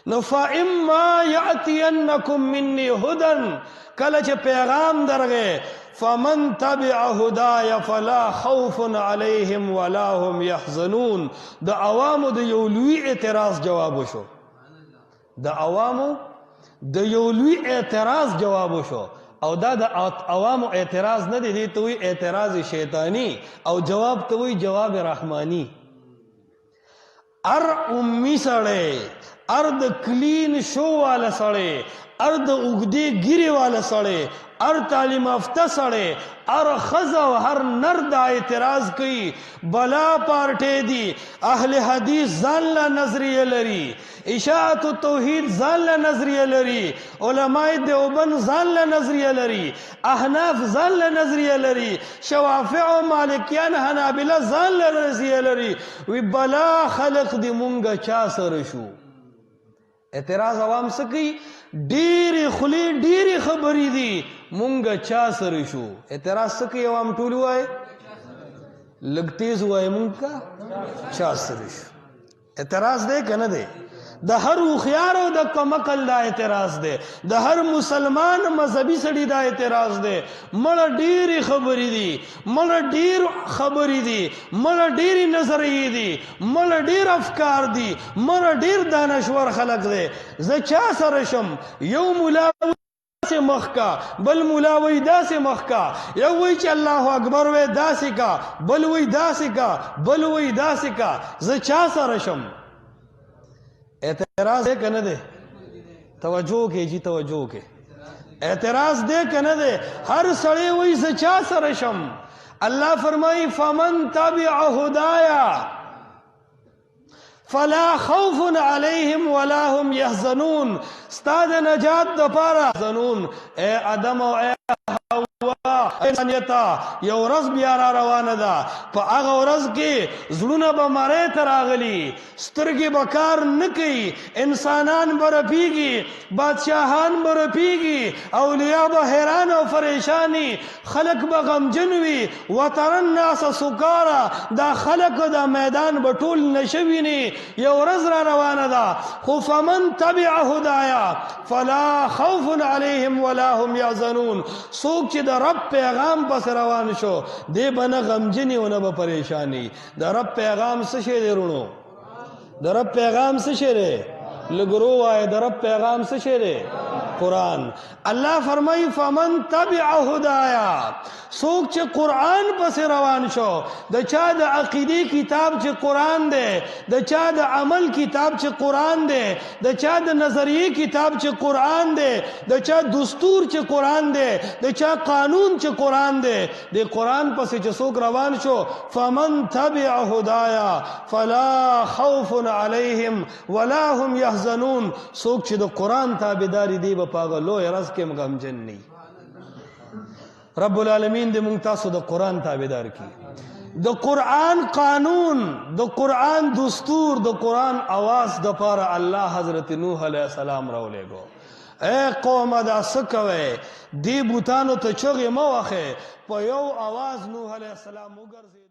نو فاما یاتینکم منی هدن کله چې پیغام درغه فمن تبع هداي فلا خوف عليهم ولا هم يحزنون د عوامو د یو لوی اعتراض جواب شو د عوامو د یو لوی اعتراض جواب شو او دا د عوامو اعتراض نه دی ته وی اعتراض شیطانی او جواب ته وی جواب رحمانی ار امی سړی ار د کلین شو والا سړی ار د اوږدې ګیرې والا سړی ار تعلیم یافته سړی ار ښځه او هر نر دا اعتراض کوي بلا پارټۍ دي اهل حدیث ځان له نظریه لري اشاعت التوحید ځان له نظریه لري علماء دیوبند ځان له نظریه لري احناف ځان له نظریه لري شوافع او مالکیان حنابله ځان له نظریه لري وی بلا خلق دی مونږه چا سره شو اعتراض عوام سکی ډیری خلی ډیری خبرې دي مونږه چا سره شو اعتراض سکی عوام ټول وای لږ تیز وای مونږه چا سره شو اعتراض دی کنه دی د هر هوښیار او د کمعقل دا اعتراض دی د هر مسلمان مذهبي سړي دا اعتراض دی مړه ډیرې خبرې دي مړه ډیر خبرې دي مړه ډیرې نظریې دي مړه ډیر افکار دي مړه ډیر دانشور خلق دی زه چا سره شم یو مولا سے مخ کا بل مولا وی داسې مخ کا یو وی چې الله اکبر وی داسې کا بل وی داسې کا بل وی داسې کا زه چا سره شم اعتراض ہے کنه دے توجہ کے جی توجہ کے اعتراض دے کنه دے ہر سڑے وہی سچا سرشم اللہ فرمائی فمن تبع ہدایا فلا خوف علیہم ولا هم يحزنون استاد نجات دپارا زنون اے آدم او اے انسانیتا یو ورځ بیا را روانه ده په هغه ورځ کې زړونه به مرۍ ته راغلي سترګې به کار نه کوي انسانان به رپېږي بادشاهان به رپېږي اولیا به حیران او پریشاني خلک به غمجن وي وتر الناس سکارا دا خلک دا میدان به ټول نشه ویني یو ورځ را روانه ده خو فمن تبع هدایا فلا خوف علیهم ولا هم یحزنون څوک چې د رب پیغام پس روان شو دی بنا غمجنی و نه به پریشانی د رب پیغام څه شی دی رونو د رب پیغام څه شی دی لګرو وای د رب پیغام څه شی دی قرآن الله فرمای فمن تبع هدایا څوک چې قرآن پس روان شو د چا د عقیدی کتاب چې قرآن دی د چا د عمل کتاب چې قرآن دی د چا د نظریه کتاب چې قرآن دی د چا دستور چې قرآن دی د چا قانون چې قرآن دی د قرآن پس چې څوک روان شو فمن تبع هدایا فلا خوف علیهم ولا هم يحزنون څوک چې د قرآن تابعداري دی په هغه لوی ورځ کې غمجن نه رب العالمین دې مونږ تاسو د قرآن تابعدار کړي د قرآن قانون د قرآن دستور د قرآن आवाज د پاره الله حضرت نوح علیہ السلام راولېګو اے قوم دا څه کوئ دې بوتانو ته چغې مه وهئ په یو आवाज نوح علیہ السلام وګرځېد